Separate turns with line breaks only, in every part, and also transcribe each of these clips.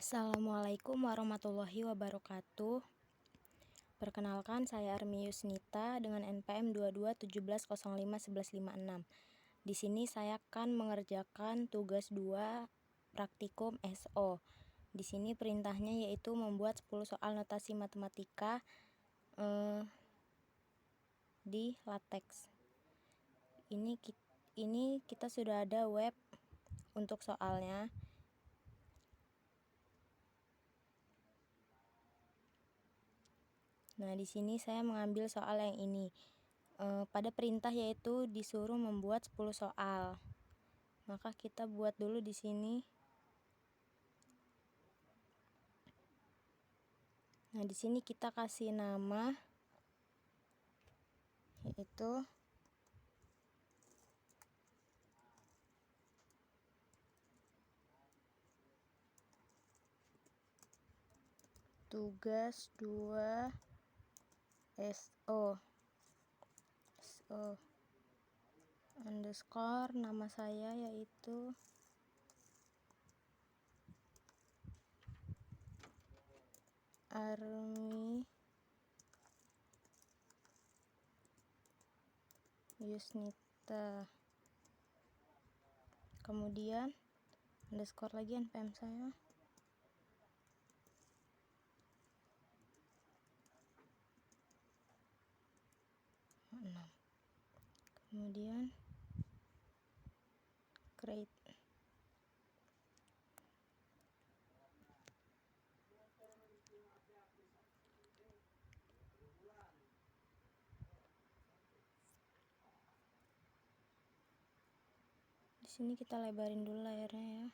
Assalamualaikum warahmatullahi wabarakatuh. Perkenalkan, saya Armi Yusnita dengan NPM 2217051156. Di sini saya akan mengerjakan tugas 2 praktikum SO. Di sini perintahnya yaitu membuat 10 soal notasi matematika di LaTeX. Ini kita sudah ada web untuk soalnya. Nah, di sini saya mengambil soal yang ini. Pada perintah yaitu disuruh membuat 10 soal. Maka kita buat dulu di sini. Nah, di sini kita kasih nama yaitu tugas 2 SO underscore nama saya yaitu Armi Yusnita, kemudian underscore lagi NPM saya, kemudian create. Di sini kita lebarin dulu layarnya ya.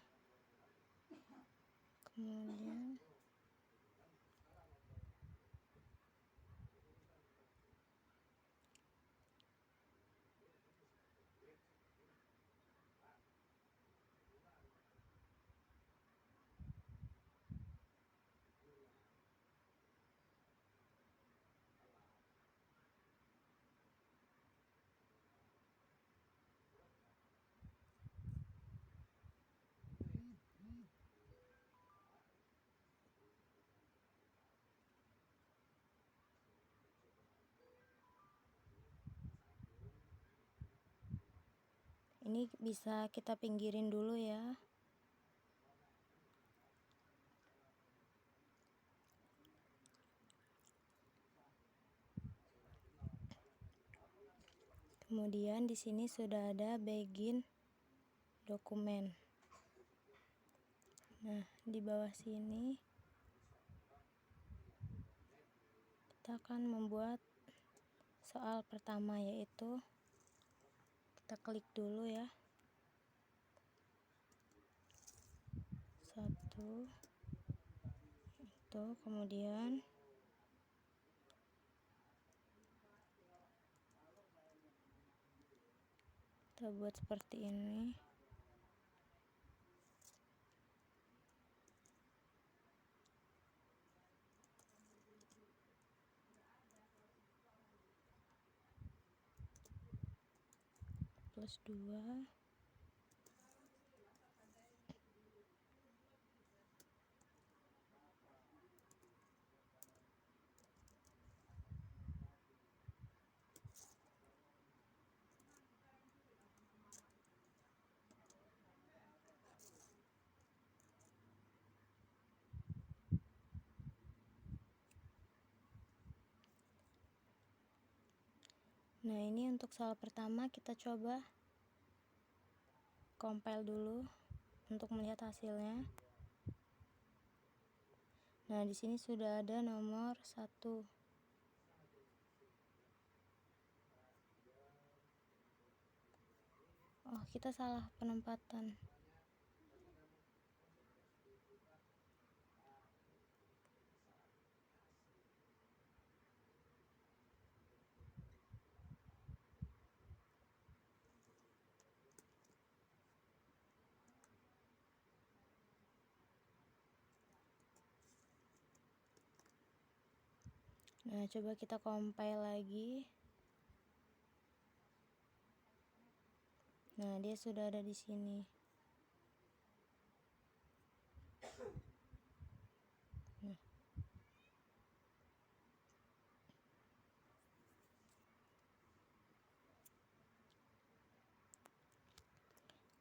Kemudian ini bisa kita pinggirin dulu ya. Kemudian di sini sudah ada begin dokumen. Nah, di bawah sini kita akan membuat soal pertama, yaitu kita klik dulu ya. 1 itu, kemudian kita buat seperti ini. Plus 2. Nah, ini untuk soal pertama kita coba compile dulu untuk melihat hasilnya. Nah, di sini sudah ada nomor 1. Oh, kita salah penempatan. Nah, coba kita compile lagi. Nah, dia sudah ada di sini.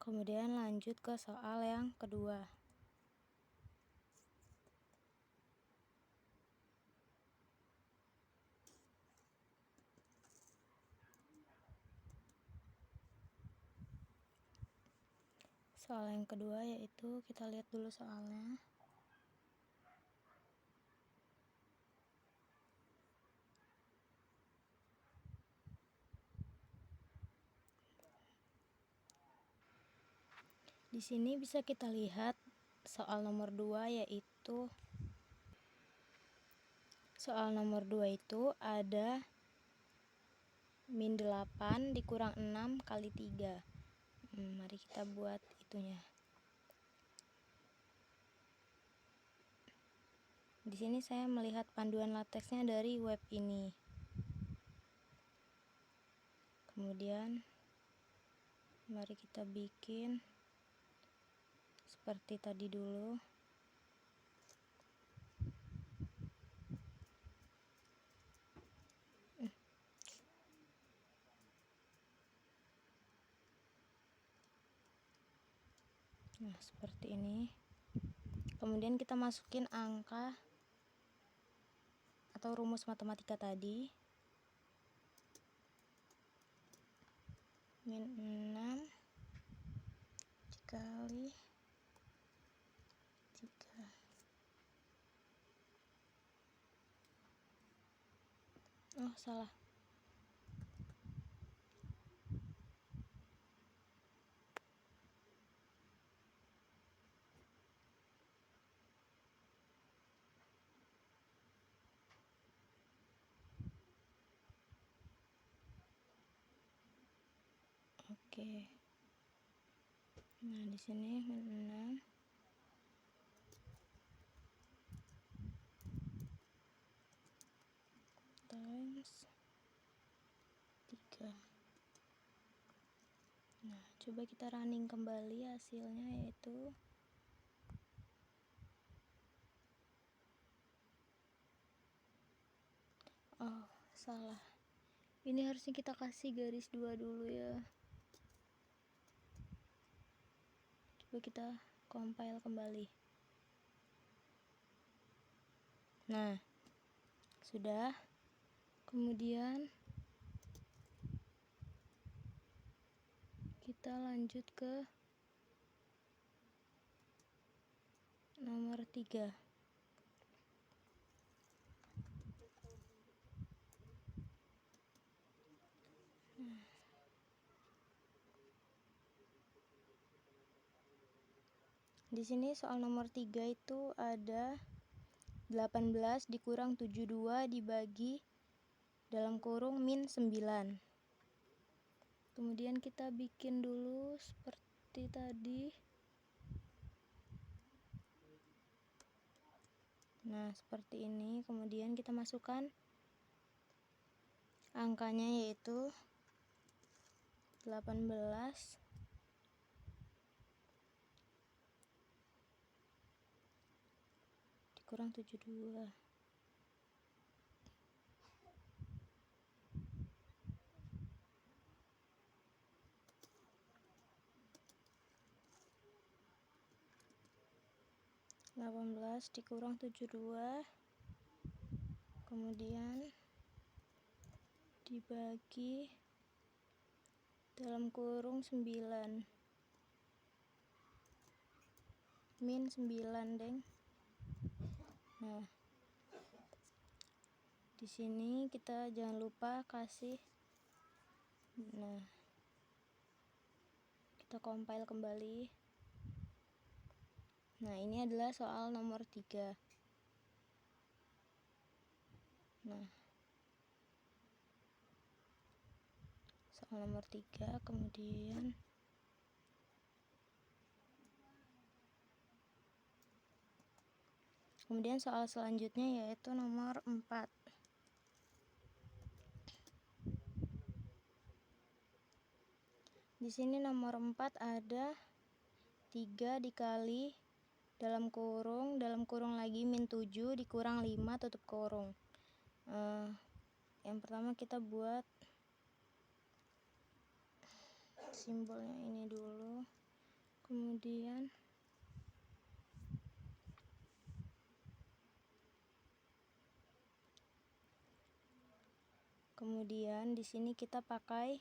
Kemudian lanjut ke soal yang kedua. Soal yang kedua yaitu kita lihat dulu soalnya. Di sini bisa kita lihat soal nomor 2 yaitu soal nomor 2 itu ada min 8 dikurang 6 kali 3. Mari kita buat itunya. Di sini saya melihat panduan lateksnya dari web ini. Kemudian mari kita bikin seperti tadi dulu. Nah, seperti ini. Kemudian kita masukin angka atau rumus matematika tadi. Min 6 dikali 3. Oh, salah. Oke. Nah, di sini min 6 times 3. Nah, coba kita running kembali hasilnya yaitu oh, salah. Ini harusnya kita kasih garis 2 dulu ya. Coba kita compile kembali. Nah, sudah. Kemudian kita lanjut ke nomor 3. Di sini soal nomor 3 itu ada 18 dikurang 72 dibagi dalam kurung min 9. Kemudian kita bikin dulu seperti tadi. Nah, seperti ini. Kemudian kita masukkan angkanya yaitu 18 dikurang 72. Dikurang 72, kemudian dibagi dalam kurung 9 min 9, deng. Nah, di sini kita jangan lupa kasih. Nah, kita compile kembali. Nah, ini adalah soal nomor 3. Nah, soal nomor 3, kemudian soal selanjutnya yaitu nomor 4. Di sini nomor 4 ada 3 dikali dalam kurung lagi min 7 dikurang 5 tutup kurung. Yang pertama kita buat simbolnya ini dulu. Kemudian di sini kita pakai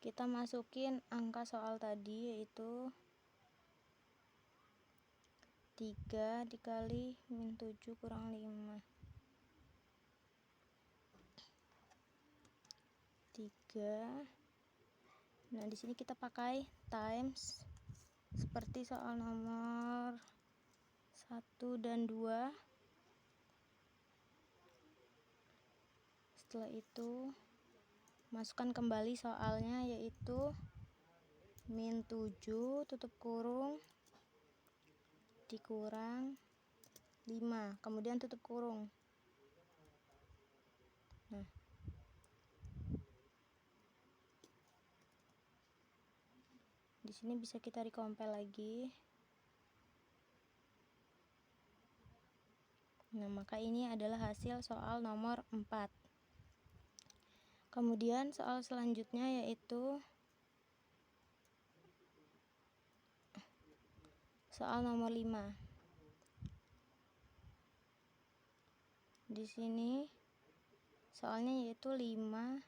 kita masukin angka soal tadi, yaitu 3 dikali min 7 kurang 5. 3. Nah, di sini kita pakai times seperti soal nomor 1 dan 2. Setelah itu masukkan kembali soalnya, yaitu min 7 tutup kurung dikurang 5, kemudian tutup kurung. Nah, di sini bisa kita recompile lagi. Nah, maka ini adalah hasil soal nomor 4. Kemudian soal selanjutnya yaitu soal nomor 5. Di sini soalnya yaitu 5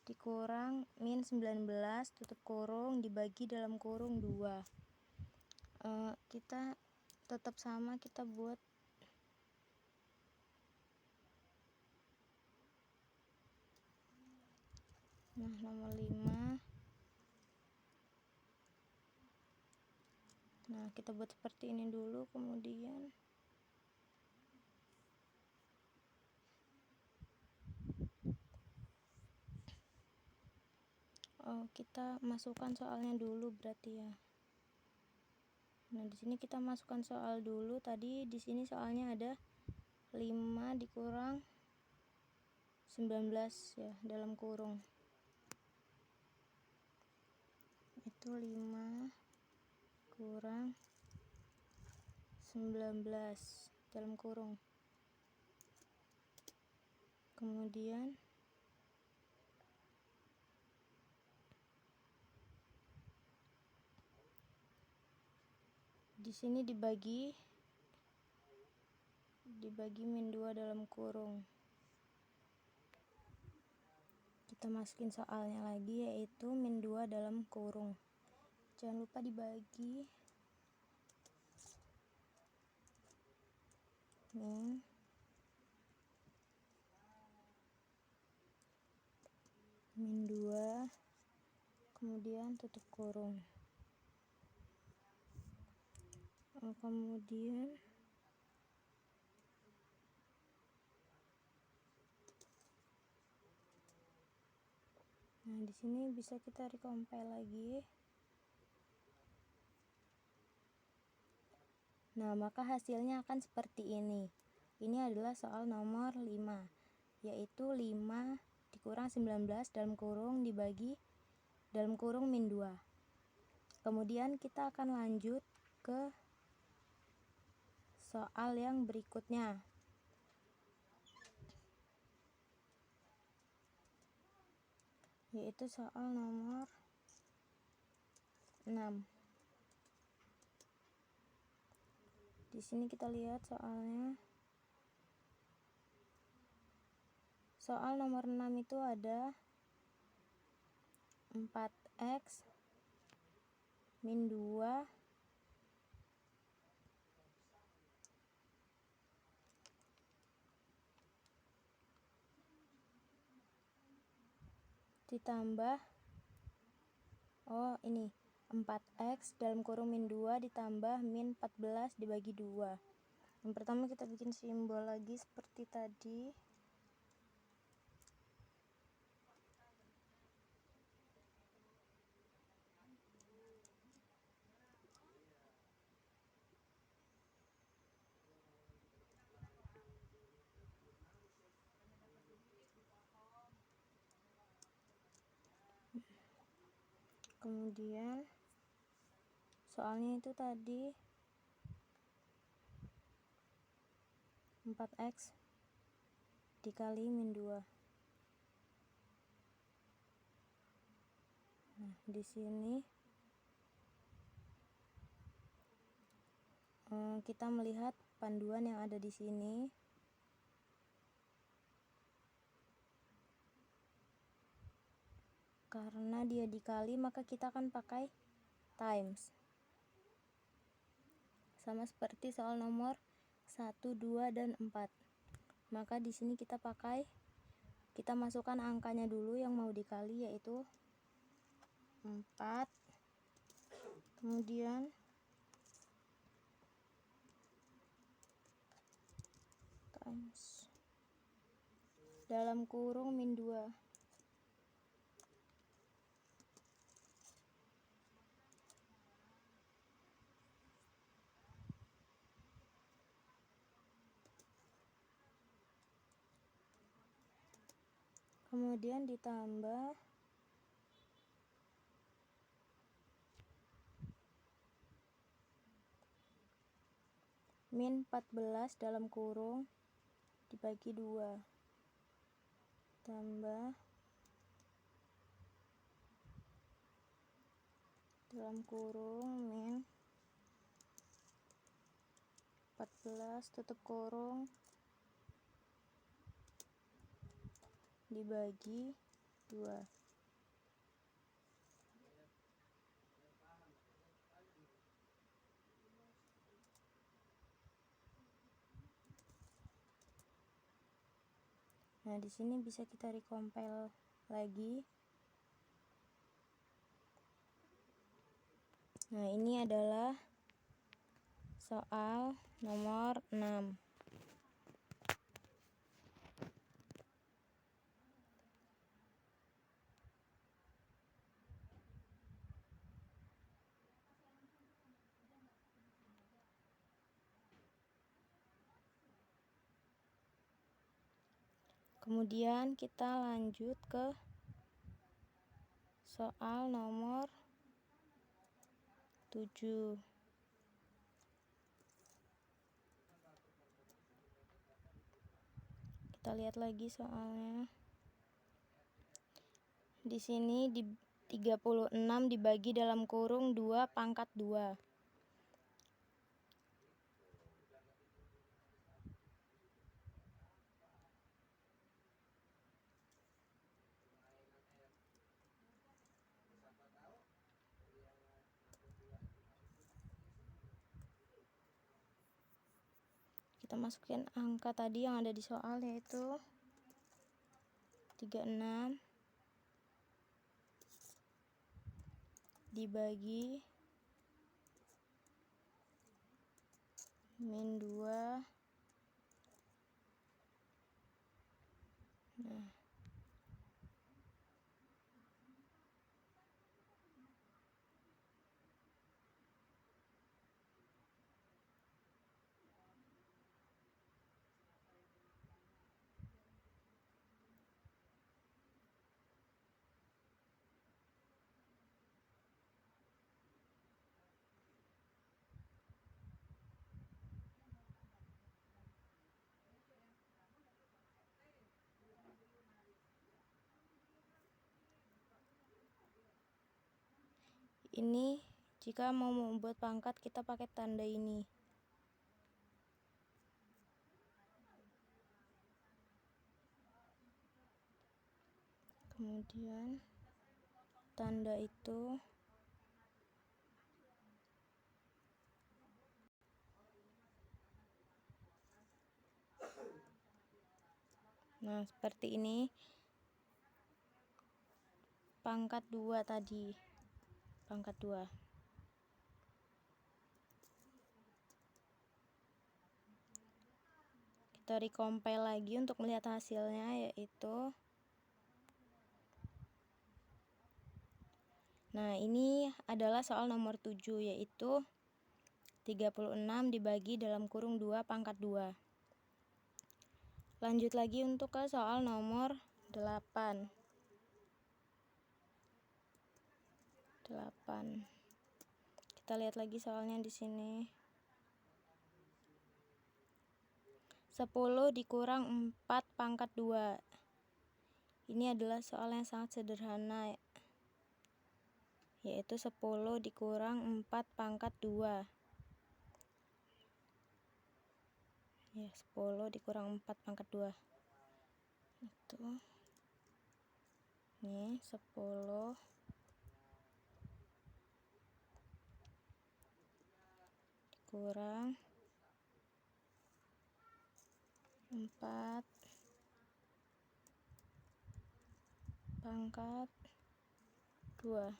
dikurang min 19 tutup kurung dibagi dalam kurung 2. Kita tetap sama, kita buat nomor 5. Nah, kita buat seperti ini dulu, kemudian kita masukkan soalnya dulu berarti ya. Nah, di sini kita masukkan soal dulu. Tadi di sini soalnya ada 5 dikurang 19 ya, dalam kurung. Itu 5 kurang 19 dalam kurung. Kemudian di sini dibagi min 2 dalam kurung. Kita masukin soalnya lagi, yaitu min 2 dalam kurung. Jangan lupa dibagi min 2, kemudian tutup kurung. Kemudian nah, di sini bisa kita recompile lagi. Nah, maka hasilnya akan seperti ini. Ini adalah soal nomor 5, yaitu 5 dikurang 19 dalam kurung dibagi dalam kurung min 2. Kemudian kita akan lanjut ke soal yang berikutnya. Yaitu soal nomor 6. Di sini kita lihat soalnya. Soal nomor 6 itu ada 4x min 2 ditambah 4x dalam kurung min 2 ditambah min 14 dibagi 2. Yang pertama kita bikin simbol lagi seperti tadi. Kemudian soalnya itu tadi 4x dikali min 2. Nah, di sini kita melihat panduan yang ada di sini. Karena dia dikali, maka kita akan pakai times. Sama seperti soal nomor 1, 2, dan 4. Maka di sini kita masukkan angkanya dulu yang mau dikali, yaitu 4. Kemudian times dalam kurung min 2. Kemudian ditambah min 14 dalam kurung dibagi 2 tambah dalam kurung min 14 tutup kurung dibagi 2. Nah, di sini bisa kita recompile lagi. Nah, ini adalah soal nomor 6. Kemudian kita lanjut ke soal nomor 7. Kita lihat lagi soalnya. Di sini 36 dibagi dalam kurung 2 pangkat 2. Kita masukin angka tadi yang ada di soal, yaitu 36 dibagi min 2. Nah, ini jika mau membuat pangkat, kita pakai tanda ini. Kemudian tanda itu nah, seperti ini. Pangkat 2 tadi. Pangkat 2. Kita recompile lagi untuk melihat hasilnya, yaitu nah, ini adalah soal nomor 7, yaitu 36 dibagi dalam kurung 2 pangkat 2. Lanjut lagi untuk ke soal nomor 8. Kita lihat lagi soalnya di sini. 10 dikurang 4 pangkat 2. Ini adalah soal yang sangat sederhana, yaitu 10 dikurang 4 pangkat 2. Ya, 10 dikurang 4 pangkat 2. Itu. Nih, 10 dikurang 4 pangkat 2.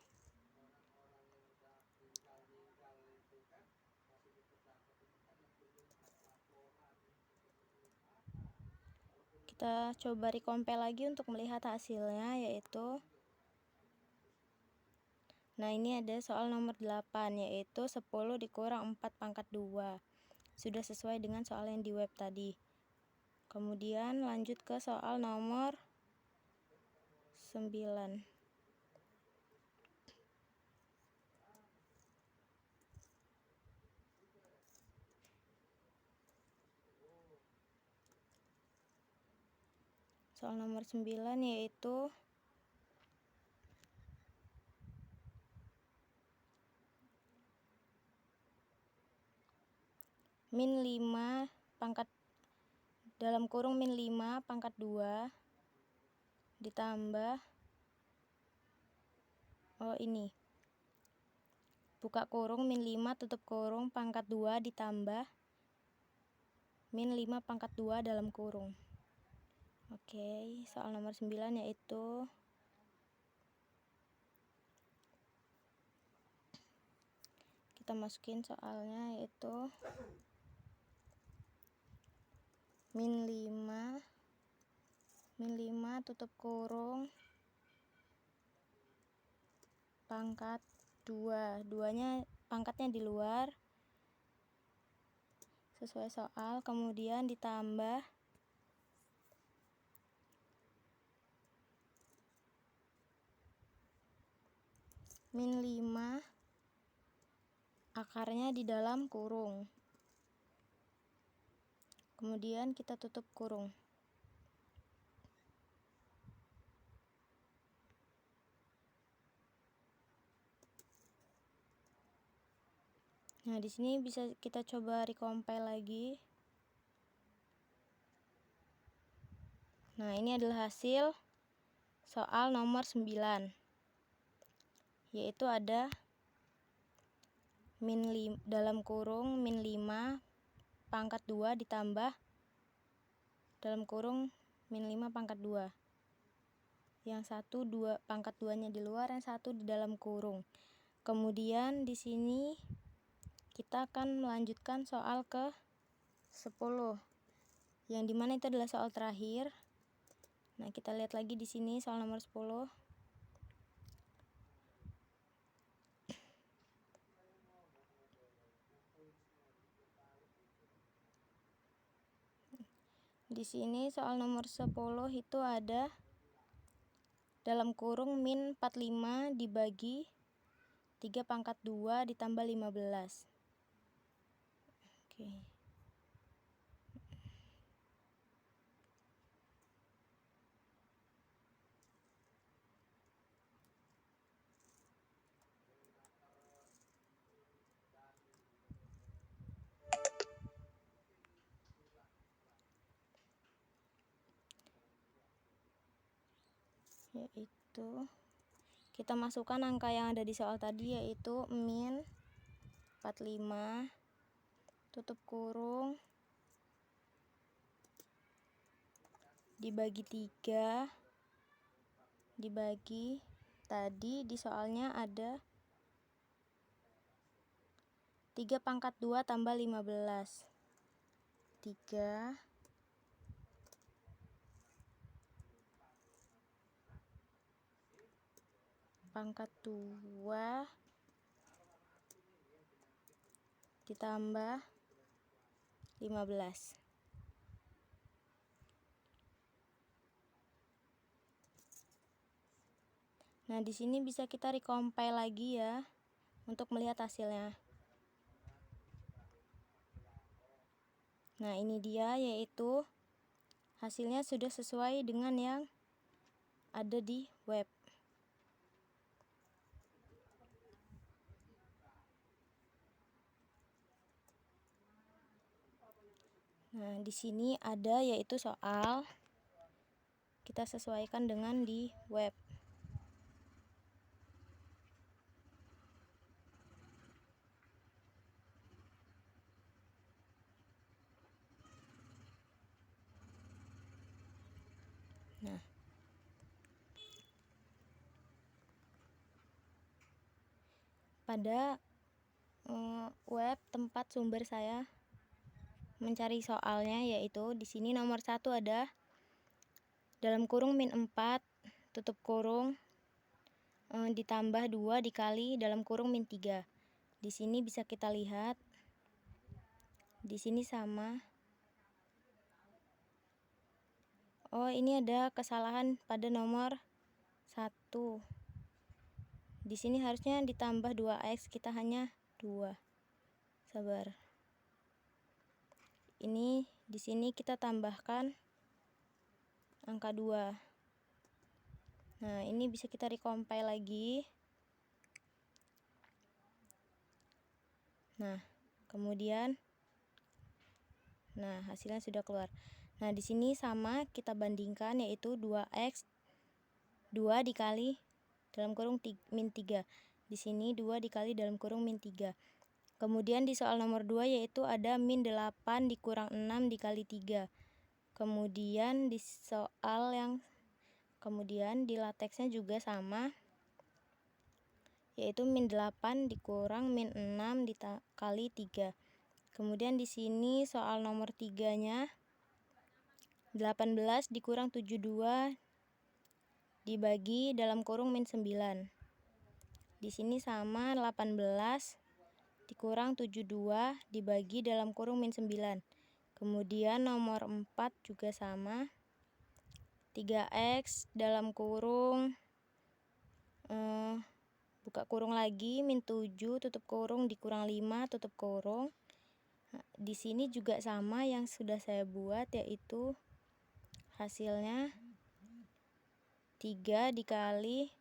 Kita coba recompile lagi untuk melihat hasilnya, yaitu nah ini ada soal nomor 8, yaitu 10 dikurang 4 pangkat 2. Sudah sesuai dengan soal yang di web tadi. Kemudian lanjut ke soal nomor 9. Soal nomor 9 yaitu min 5 pangkat dalam kurung min 5 pangkat 2 ditambah ini buka kurung min 5 tutup kurung pangkat 2 ditambah min 5 pangkat 2 dalam kurung. Oke, soal nomor 9 yaitu kita masukin soalnya, yaitu min 5 tutup kurung pangkat 2. Duanya pangkatnya di luar sesuai soal, kemudian ditambah min 5 akarnya di dalam kurung. Kemudian kita tutup kurung. Nah, di sini bisa kita coba recompile lagi. Nah, ini adalah hasil soal nomor 9. Yaitu ada dalam kurung min 5 pangkat 2 ditambah dalam kurung min 5 pangkat 2. Yang satu pangkat 2-nya di luar, yang satu di dalam kurung. Kemudian di sini kita akan melanjutkan soal ke 10. Yang dimana itu adalah soal terakhir. Nah, kita lihat lagi di sini soal nomor 10. Di sini soal nomor 10 itu ada dalam kurung min 45 dibagi 3 pangkat 2 ditambah 15. Oke. Yaitu kita masukkan angka yang ada di soal tadi, yaitu min 45 tutup kurung dibagi 3 dibagi tadi di soalnya ada 3 pangkat 2 tambah 15. 3 pangkat 2 ditambah 15. Nah, di sini bisa kita recompile lagi ya untuk melihat hasilnya. Nah, ini dia, yaitu hasilnya sudah sesuai dengan yang ada di web. Nah, di sini ada yaitu soal, kita sesuaikan dengan di web. Nah, pada web tempat sumber saya mencari soalnya, yaitu di sini nomor 1 ada dalam kurung min 4 tutup kurung ditambah 2 dikali dalam kurung min 3. Di sini bisa kita lihat, di sini sama. Oh, ini ada kesalahan pada nomor 1. Di sini harusnya ditambah 2x, kita hanya 2. Sabar. Ini di sini kita tambahkan angka 2. Nah, ini bisa kita recompile lagi. Nah, kemudian hasilnya sudah keluar. Nah, di sini sama, kita bandingkan, yaitu 2x 2 dikali dalam kurung min 3. Di sini 2 dikali dalam kurung min 3. Kemudian di soal nomor 2 yaitu ada min 8 dikurang 6 dikali 3. Kemudian di soal yang kemudian di lateksnya juga sama, yaitu min 8 dikurang min 6 dikali 3. Kemudian di sini soal nomor 3-nya 18 dikurang 72 dibagi dalam kurung min 9. Di sini sama, 18 dikurang 72 dibagi dalam kurung min 9. Kemudian nomor 4 juga sama, 3x dalam kurung buka kurung lagi min 7 tutup kurung dikurang 5 tutup kurung. Nah, di sini juga sama yang sudah saya buat, yaitu hasilnya 3 dikali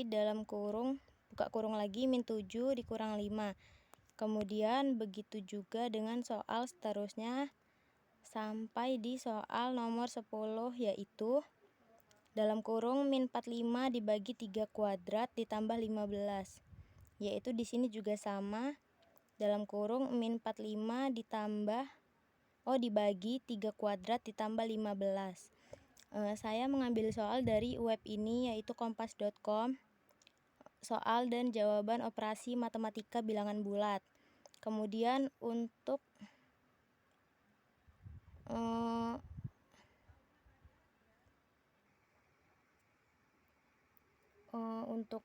dalam kurung buka kurung lagi min 7 dikurang 5. Kemudian begitu juga dengan soal seterusnya sampai di soal nomor 10, yaitu dalam kurung min 45 dibagi 3 kuadrat ditambah 15. Yaitu di sini juga sama, dalam kurung min 45 dibagi 3 kuadrat ditambah 15. Saya mengambil soal dari web ini, yaitu kompas.com, soal dan jawaban operasi matematika bilangan bulat. Kemudian untuk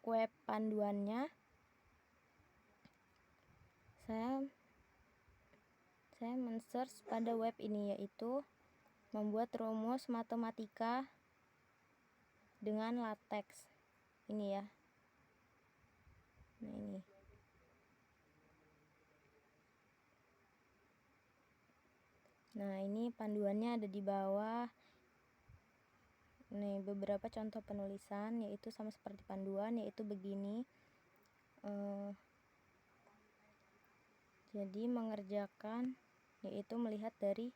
web panduannya saya men-search pada web ini, yaitu membuat rumus matematika dengan latex. Ini ya. Nah, ini. Nah, ini panduannya ada di bawah. Nih, beberapa contoh penulisan, yaitu sama seperti panduan, yaitu begini. Jadi mengerjakan, yaitu melihat dari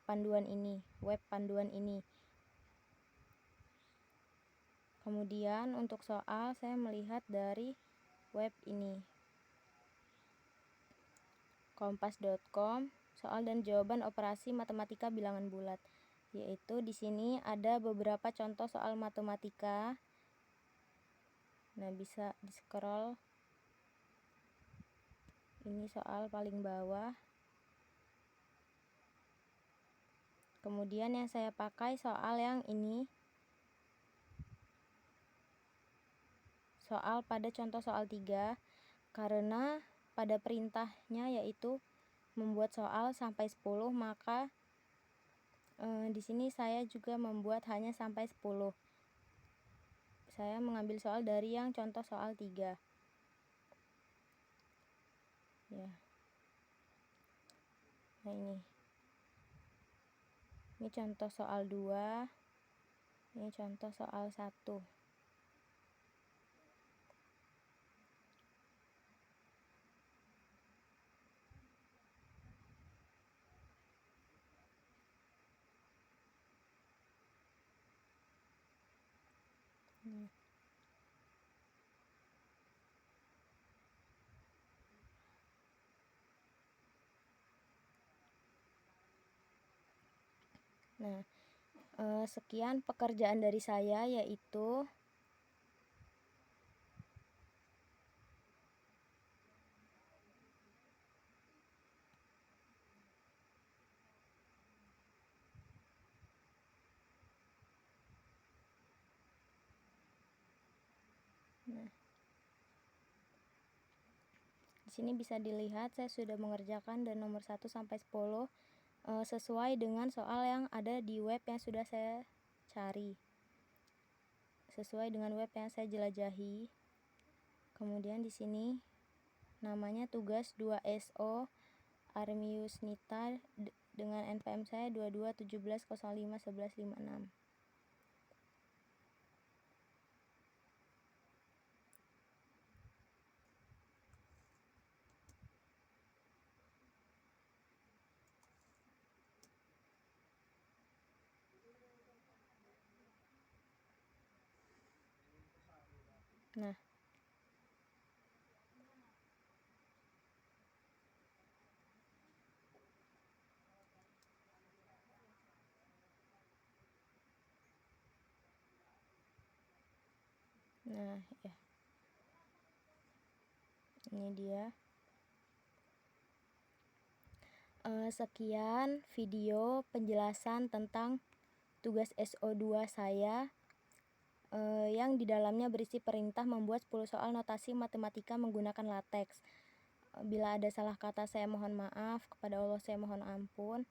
panduan ini, web panduan ini. Kemudian untuk soal saya melihat dari web ini, kompas.com, soal dan jawaban operasi matematika bilangan bulat. Yaitu di sini ada beberapa contoh soal matematika. Nah, bisa di-scroll. Ini soal paling bawah. Kemudian yang saya pakai soal yang ini. Soal pada contoh soal 3, karena pada perintahnya yaitu membuat soal sampai 10, maka di sini saya juga membuat hanya sampai 10. Saya mengambil soal dari yang contoh soal 3. Ya. Nah, ini contoh soal 2, ini contoh soal 1. Nah, sekian pekerjaan dari saya, yaitu di sini bisa dilihat saya sudah mengerjakan dari nomor 1 sampai 10 sesuai dengan soal yang ada di web yang sudah saya cari, sesuai dengan web yang saya jelajahi. Kemudian di sini namanya tugas 2SO Armius Nita dengan NPM saya 2217051156. Nah, ya, ini dia. Sekian video penjelasan tentang tugas SO2 saya, yang di dalamnya berisi perintah membuat 10 soal notasi matematika menggunakan LaTeX. Bila ada salah kata saya mohon maaf, kepada Allah saya mohon ampun.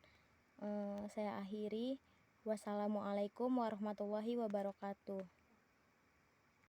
Saya akhiri. Wassalamualaikum warahmatullahi wabarakatuh.